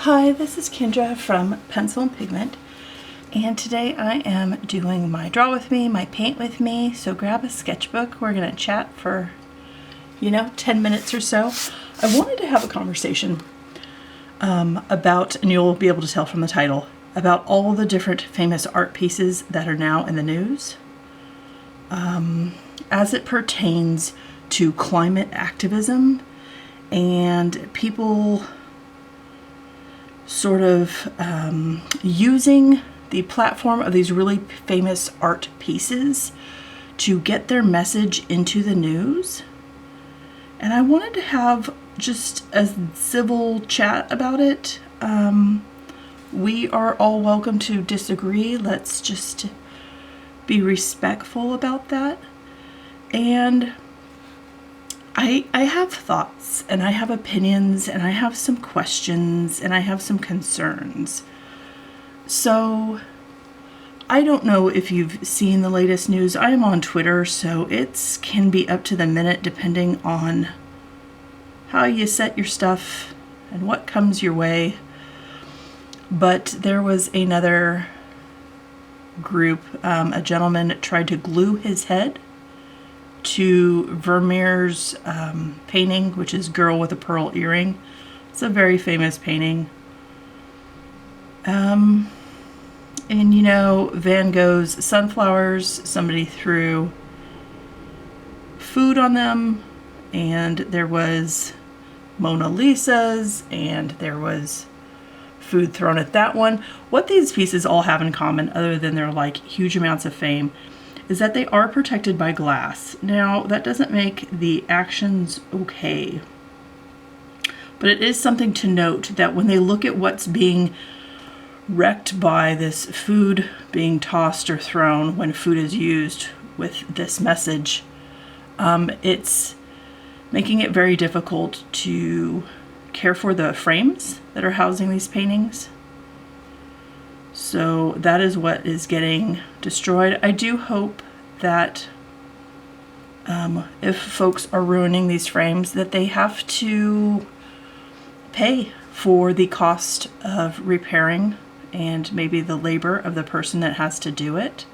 Hi, this is Kendra from Pencil and Pigment, and today I am doing my draw with me, my paint with me, so grab a sketchbook. We're going to chat for, 10 minutes or so. I wanted to have a conversation about, and you'll be able to tell from the title, about all the different famous art pieces that are now in the news as it pertains to climate activism and people sort of using the platform of these really famous art pieces to get their message into the news. And I wanted to have just a civil chat about it. We are all welcome to disagree. Let's just be respectful about that. And I have thoughts, and I have opinions, and I have some questions, and I have some concerns. So, I don't know if you've seen the latest news. I am on Twitter, so it can be up to the minute depending on how you set your stuff and what comes your way. But there was another group, a gentleman tried to glue his head to Vermeer's painting, which is Girl with a Pearl Earring. It's a very famous painting. And Van Gogh's sunflowers, somebody threw food on them, and there was Mona Lisa's, and there was food thrown at that one. What these pieces all have in common, other than their huge amounts of fame, is that they are protected by glass. Now, that doesn't make the actions okay, but it is something to note that when they look at what's being wrecked by this food being tossed or thrown when food is used with this message, it's making it very difficult to care for the frames that are housing these paintings. So that is what is getting destroyed. I do hope that if folks are ruining these frames, that they have to pay for the cost of repairing and maybe the labor of the person that has to do it.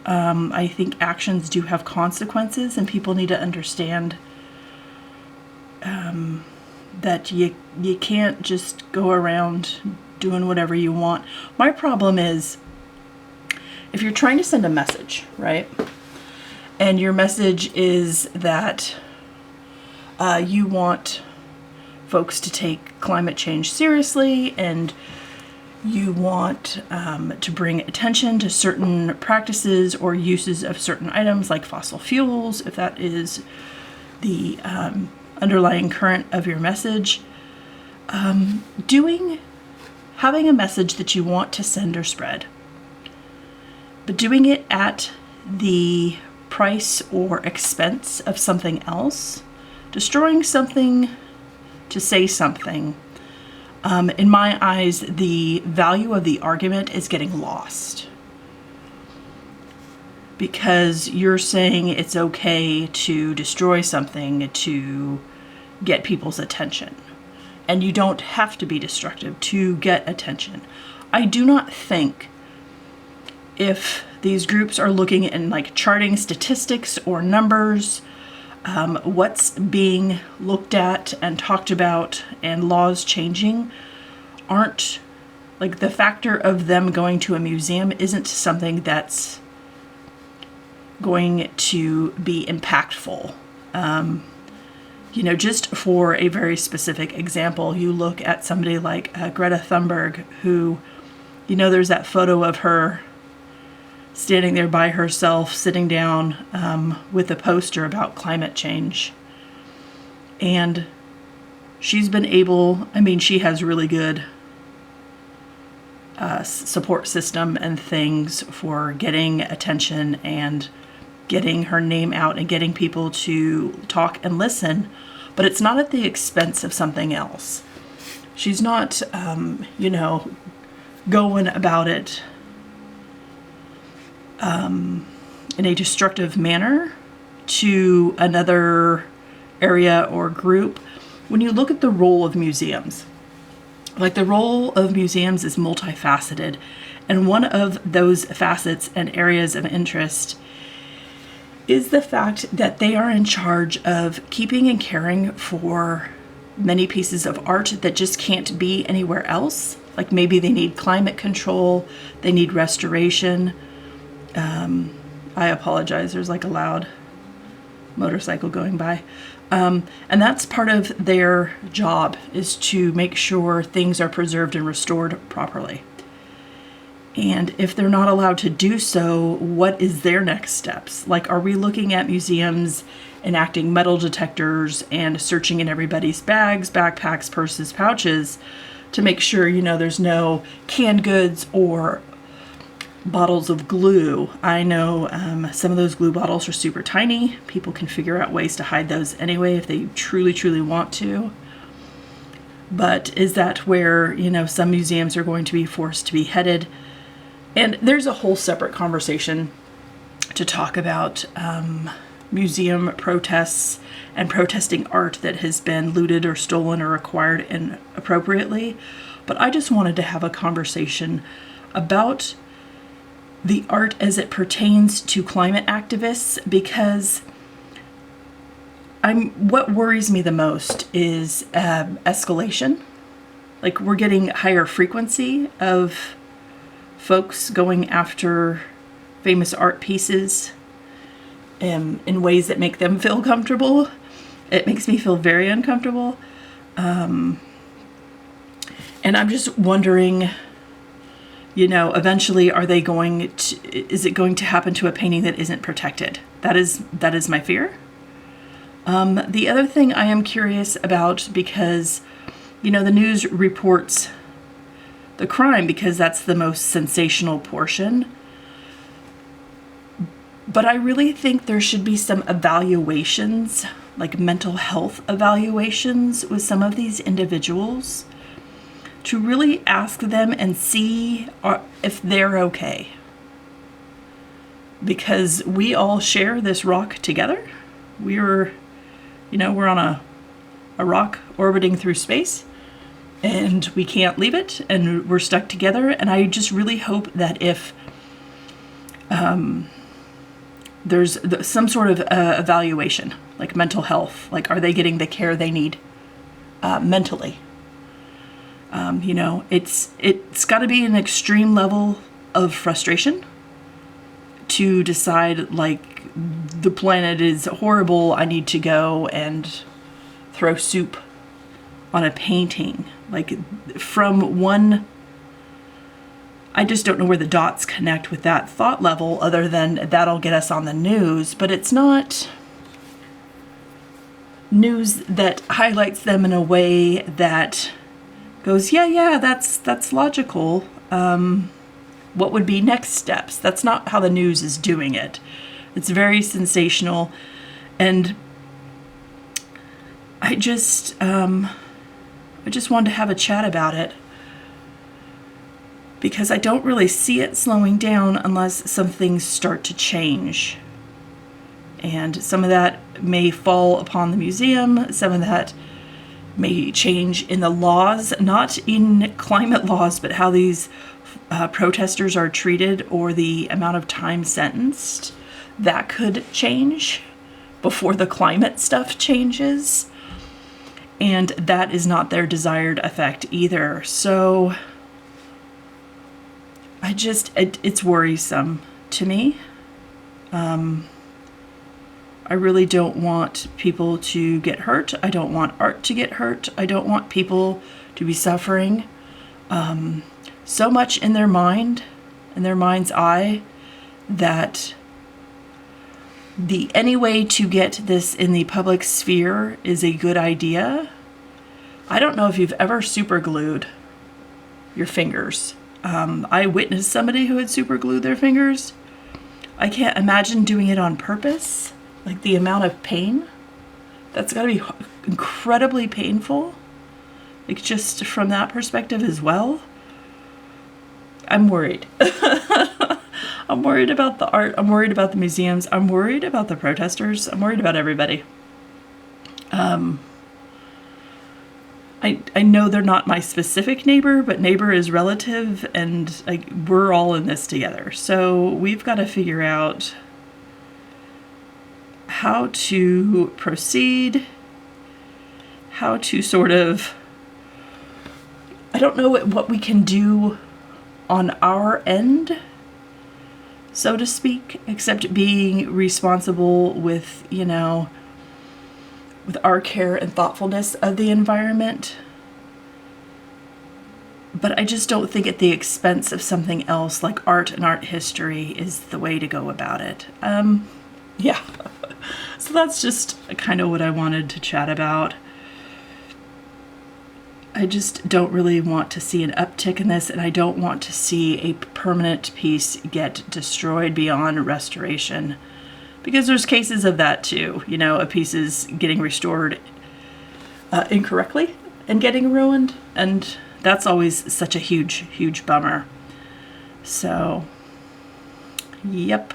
I think actions do have consequences, and people need to understand that you can't just go around doing whatever you want. My problem is, if you're trying to send a message, right? And your message is that you want folks to take climate change seriously, and you want to bring attention to certain practices or uses of certain items like fossil fuels, if that is the underlying current of your message. Having a message that you want to send or spread, but doing it at the price or expense of something else, destroying something to say something, in my eyes, the value of the argument is getting lost. Because you're saying it's okay to destroy something to get people's attention. And you don't have to be destructive to get attention. I do not think, if these groups are looking and charting statistics or numbers, what's being looked at and talked about and laws changing aren't, the factor of them going to a museum isn't something that's going to be impactful. Just for a very specific example, you look at somebody like Greta Thunberg, who, there's that photo of her standing there by herself, sitting down with a poster about climate change. And she's been able, she has really good support system and things for getting attention and getting her name out and getting people to talk and listen, but it's not at the expense of something else. She's not, going about it in a destructive manner to another area or group. When you look at the role of museums, Like, the role of museums is multifaceted, and one of those facets and areas of interest is the fact that they are in charge of keeping and caring for many pieces of art that just can't be anywhere else. Like, maybe they need climate control, they need restoration. I apologize, there's like a loud motorcycle going by. And that's part of their job, is to make sure things are preserved and restored properly. And if they're not allowed to do so, what is their next steps? Like, are we looking at museums enacting metal detectors and searching in everybody's bags, backpacks, purses, pouches to make sure, there's no canned goods or bottles of glue? I know some of those glue bottles are super tiny. People can figure out ways to hide those anyway if they truly, truly want to. But is that where, some museums are going to be forced to be headed? And there's a whole separate conversation to talk about museum protests and protesting art that has been looted or stolen or acquired inappropriately. But I just wanted to have a conversation about the art as it pertains to climate activists, because what worries me the most is escalation. Like, we're getting higher frequency of folks going after famous art pieces in ways that make them feel comfortable. It makes me feel very uncomfortable. And I'm just wondering, eventually is it going to happen to a painting that isn't protected? That is my fear. The other thing I am curious about, because, the news reports the crime because that's the most sensational portion. But I really think there should be some evaluations, like mental health evaluations with some of these individuals, to really ask them and see if they're okay. Because we all share this rock together. We're on a rock orbiting through space, and we can't leave it, and we're stuck together. And I just really hope that if there's some sort of evaluation, like mental health, like, are they getting the care they need mentally? It's got to be an extreme level of frustration to decide, like, the planet is horrible, I need to go and throw soup on a painting. Like, from one, I just don't know where the dots connect with that thought level, other than that'll get us on the news. But it's not news that highlights them in a way that goes, yeah, that's logical. What would be next steps? That's not how the news is doing it. It's very sensational, and I just wanted to have a chat about it, because I don't really see it slowing down unless some things start to change. And some of that may fall upon the museum, some of that may change in the laws, not in climate laws, but how these protesters are treated or the amount of time sentenced. That could change before the climate stuff changes. And that is not their desired effect either. So it's worrisome to me. I really don't want people to get hurt. I don't want art to get hurt. I don't want people to be suffering so much in their mind, in their mind's eye, that any way to get this in the public sphere is a good idea. I don't know if you've ever super glued your fingers. I witnessed somebody who had super glued their fingers. I can't imagine doing it on purpose. Like, the amount of pain, that's got to be incredibly painful. Like, just from that perspective as well. I'm worried. I'm worried about the art. I'm worried about the museums. I'm worried about the protesters. I'm worried about everybody. I know they're not my specific neighbor, but neighbor is relative, and we're all in this together. So we've got to figure out how to proceed, how to sort of, I don't know what we can do on our end, so to speak, except being responsible with, you know, with our care and thoughtfulness of the environment. But I just don't think at the expense of something else like art and art history is the way to go about it. Yeah. So that's just kind of what I wanted to chat about. I just don't really want to see an uptick in this, and I don't want to see a permanent piece get destroyed beyond restoration. Because there's cases of that too, you know, a piece is getting restored incorrectly and getting ruined, and that's always such a huge, huge bummer. So, yep.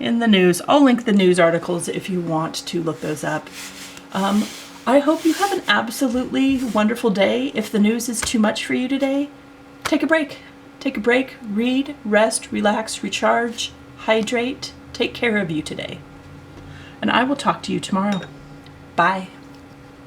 In the news, I'll link the news articles if you want to look those up. I hope you have an absolutely wonderful day. If the news is too much for you today, take a break. Take a break, read, rest, relax, recharge, hydrate. Take care of you today. And I will talk to you tomorrow. Bye.